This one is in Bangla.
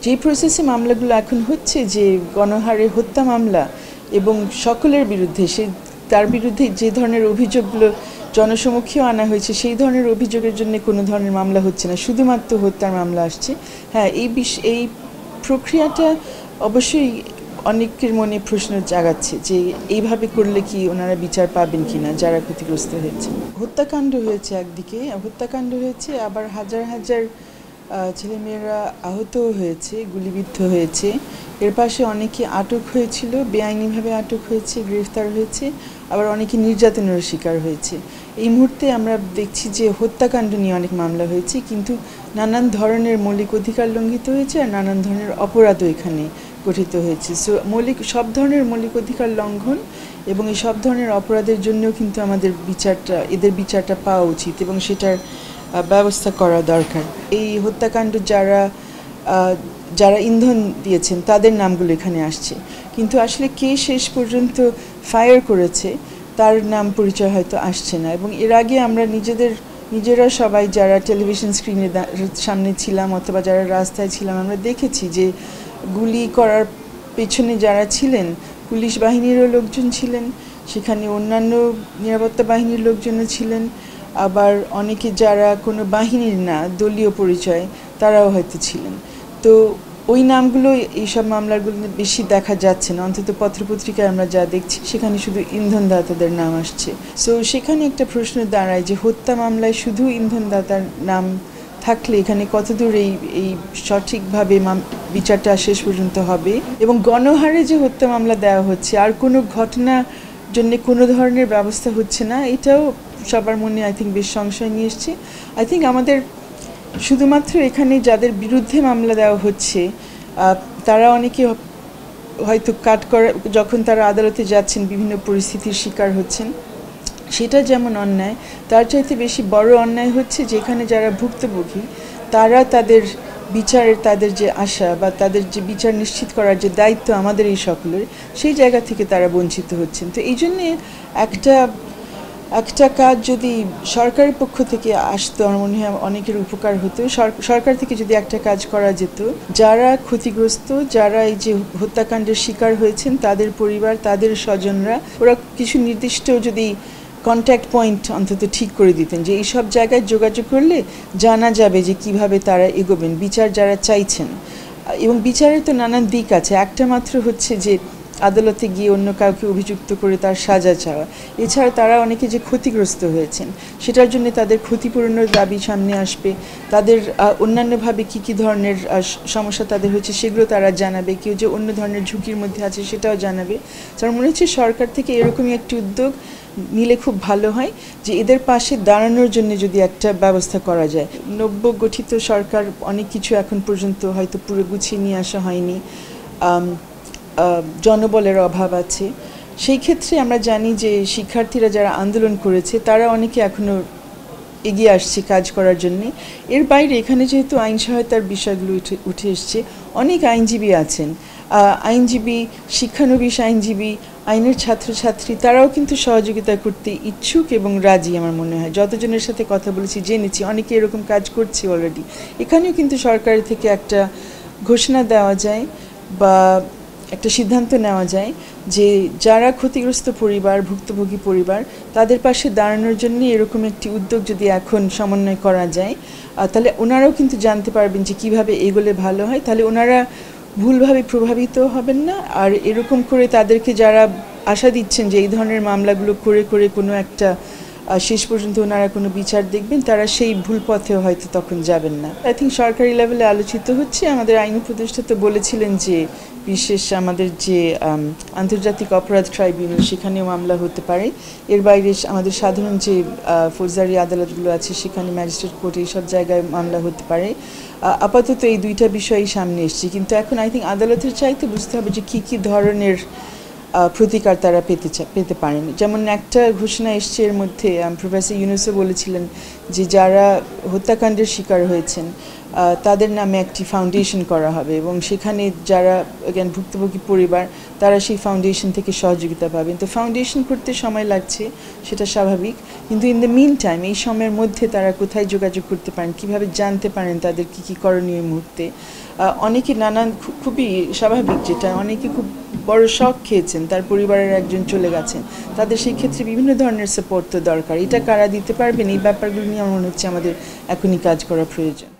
যে প্রসেসে মামলাগুলো এখন হচ্ছে, যে গণহারে হত্যা মামলা এবং সকলের বিরুদ্ধে তার বিরুদ্ধে যে ধরনের অভিযোগগুলো জনসমক্ষেও আনা হয়েছে, সেই ধরনের অভিযোগের জন্য কোনো ধরনের মামলা হচ্ছে না, শুধুমাত্র হত্যার মামলা আসছে। হ্যাঁ, এই প্রক্রিয়াটা অবশ্যই অনেকের মনে প্রশ্ন জাগাচ্ছে যে এইভাবে করলে কি ওনারা বিচার পাবেন কিনা যারা ক্ষতিগ্রস্ত হয়েছে। হত্যাকাণ্ড হয়েছে, একদিকে হত্যাকাণ্ড হয়েছে, আবার হাজার হাজার ছেলেমেয়েরা আহতও হয়েছে, গুলিবিদ্ধ হয়েছে। এর পাশে অনেকে আটক হয়েছিল, বেআইনিভাবে আটক হয়েছে, গ্রেফতার হয়েছে, আবার অনেকে নির্যাতনের শিকার হয়েছে। এই মুহূর্তে আমরা দেখছি যে হত্যাকাণ্ড নিয়ে অনেক মামলা হয়েছে, কিন্তু নানান ধরনের মৌলিক অধিকার লঙ্ঘিত হয়েছে আর নানান ধরনের অপরাধও এখানে গঠিত হয়েছে। সো সব ধরনের মৌলিক অধিকার লঙ্ঘন এবং এই সব ধরনের অপরাধের জন্যও কিন্তু আমাদের এদের বিচারটা পাওয়া উচিত এবং সেটার ব্যবস্থা করা দরকার। এই হত্যাকাণ্ড যারা ইন্ধন দিয়েছেন তাদের নামগুলো এখানে আসছে, কিন্তু আসলে কে শেষ পর্যন্ত ফায়ার করেছে তার নাম পরিচয় হয়তো আসছে না। এবং এর আগে আমরা নিজেরা সবাই যারা টেলিভিশন স্ক্রিনের সামনে ছিলাম অথবা যারা রাস্তায় ছিলাম, আমরা দেখেছি যে গুলি করার পেছনে যারা ছিলেন পুলিশ বাহিনীরও লোকজন ছিলেন, সেখানে অন্যান্য নিরাপত্তা বাহিনীর লোকজনও ছিলেন, আবার অনেকে যারা কোনো বাহিনীর না, দলীয় পরিচয়, তারাও হয়তো ছিলেন। তো ওই নামগুলো এইসব মামলাগুলো বেশি দেখা যাচ্ছে না, অন্তত পত্রপত্রিকায় আমরা যা দেখছি সেখানে শুধু ইন্ধনদাতাদের নাম আসছে। সো সেখানে একটা প্রশ্ন দাঁড়ায় যে হত্যা মামলায় শুধু ইন্ধনদাতার নাম থাকলে এখানে কতদূর এই সঠিকভাবে বিচারটা শেষ পর্যন্ত হবে, এবং গণহারে যে হত্যা মামলা দেওয়া হচ্ছে আর কোনো ঘটনা জন্য কোনো ধরনের ব্যবস্থা হচ্ছে না, এটাও সবার মনে আই থিঙ্ক বেশ সংশয় নিয়ে এসছে। আই থিঙ্ক আমাদের শুধুমাত্র এখানে যাদের বিরুদ্ধে মামলা দেওয়া হচ্ছে তারা অনেকে হয়তো যখন তারা আদালতে যাচ্ছেন বিভিন্ন পরিস্থিতির শিকার হচ্ছেন, সেটা যেমন অন্যায়, তার চাইতে বেশি বড় অন্যায় হচ্ছে যেখানে যারা ভুক্তভোগী তারা তাদের যে আশা বা তাদের যে বিচার নিশ্চিত করার যে দায়িত্ব আমাদের এই সকলের, সেই জায়গা থেকে তারা বঞ্চিত হচ্ছেন। তো এই জন্যে একটা কাজ যদি সরকারের পক্ষ থেকে আসতো, আমার মনে হয় অনেকের উপকার হতো। সরকার থেকে যদি একটা কাজ করা যেত, যারা ক্ষতিগ্রস্ত, যারা এই যে হত্যাকাণ্ডের শিকার হয়েছেন তাদের পরিবার, তাদের স্বজনরা, ওরা কিছু নির্দিষ্ট যদি কন্ট্যাক্ট পয়েন্ট অন্তত ঠিক করে দিতেন, যে এই সব জায়গায় যোগাযোগ করলে জানা যাবে যে কিভাবে তারা এগোবেন বিচার যারা চাইছেন। এবং বিচারের তো নানান দিক আছে, একটা মাত্র হচ্ছে যে আদালতে গিয়ে অন্য কাউকে অভিযুক্ত করে তার সাজা চাওয়া। এছাড়া তারা অনেকে যে ক্ষতিগ্রস্ত হয়েছেন সেটার জন্য তাদের ক্ষতিপূরণের দাবি সামনে আসবে, তাদের অন্যান্যভাবে কী ধরনের সমস্যা তাদের হয়েছে সেগুলো তারা জানাবে, কেউ যে অন্য ধরনের ঝুঁকির মধ্যে আছে সেটাও জানাবে। আমার মনে হচ্ছে সরকার থেকে এরকমই একটি উদ্যোগ নিলে খুব ভালো হয়, যে এদের পাশে দাঁড়ানোর জন্য যদি একটা ব্যবস্থা করা যায়। নব্যগঠিত সরকার অনেক কিছু এখন পর্যন্ত হয়তো পুরো গুছিয়ে নিয়ে আসা হয়নি, জনবলের অভাব আছে। সেই ক্ষেত্রে আমরা জানি যে শিক্ষার্থীরা যারা আন্দোলন করেছে তারা অনেকে এখনও এগিয়ে আসছে কাজ করার জন্যে। এর বাইরে এখানে যেহেতু আইন সহায়তার বিষয়গুলো উঠে এসছে, অনেক আইনজীবী আছেন, আইনজীবী, শিক্ষানবিশ আইনজীবী, আইনের ছাত্রছাত্রী, তারাও কিন্তু সহযোগিতা করতে ইচ্ছুক এবং রাজি। আমার মনে হয় যতজনের সাথে কথা বলেছি, জেনেছি অনেকে এরকম কাজ করছে অলরেডি। এখানেও কিন্তু সরকারের থেকে একটা ঘোষণা দেওয়া যায় বা একটা সিদ্ধান্ত নেওয়া যায় যে যারা ক্ষতিগ্রস্ত পরিবার, ভুক্তভোগী পরিবার, তাদের পাশে দাঁড়ানোর জন্য এরকম একটি উদ্যোগ যদি এখন সমন্বয় করা যায়, তাহলে ওনারাও কিন্তু জানতে পারবেন যে কীভাবে এগোলে ভালো হয়, তাহলে ওনারা ভুলভাবে প্রভাবিত হবেন না। আর এরকম করে তাদেরকে যারা আশা দিচ্ছেন যে এই ধরনের মামলাগুলো করে কোনো একটা শেষ পর্যন্ত ওনারা কোনো বিচার দেখবেন, তারা সেই ভুল পথেও হয়তো তখন যাবেন না। আই থিঙ্ক সরকারি লেভেলে আলোচিত হচ্ছে। আমাদের আইন উপদেষ্টা তো বলেছিলেন যে বিশেষ আমাদের যে আন্তর্জাতিক অপরাধ ট্রাইব্যুনাল, সেখানেও মামলা হতে পারে। এর বাইরে আমাদের সাধারণ যে ফৌজদারি আদালতগুলো আছে, সেখানে ম্যাজিস্ট্রেট কোর্টে এইসব জায়গায় মামলা হতে পারে। আপাতত এই দুইটা বিষয়ই সামনে এসছে, কিন্তু এখন আই থিঙ্ক আদালতের চাইতে বুঝতে হবে যে কী ধরনের প্রতিকার তারা পেতে পারেন। যেমন একটা ঘোষণা এসছে এর মধ্যে, প্রফেসর ইউনুসও বলেছিলেন যে যারা হত্যাকাণ্ডের শিকার হয়েছেন তাদের নামে একটি ফাউন্ডেশন করা হবে এবং সেখানে যারা ভুক্তভোগী পরিবার তারা সেই ফাউন্ডেশন থেকে সহযোগিতা পাবেন। তো ফাউন্ডেশন করতে সময় লাগছে, সেটা স্বাভাবিক, কিন্তু ইন দ্য মিন টাইম এই সময়ের মধ্যে তারা কোথায় যোগাযোগ করতে পারেন, কীভাবে জানতে পারেন তাদের কী কী করণীয় মুহূর্তে। অনেকে নানান খুবই স্বাভাবিক, যেটা অনেকে খুব বড় শখ খেয়েছেন, তার পরিবারের একজন চলে গেছেন, তাদের সেই ক্ষেত্রে বিভিন্ন ধরনের সাপোর্ট তো দরকার। এটা কারা দিতে পারবেন, এই ব্যাপারগুলো নিয়ে আমার মনে হচ্ছে আমাদের এখনই কাজ করা প্রয়োজন।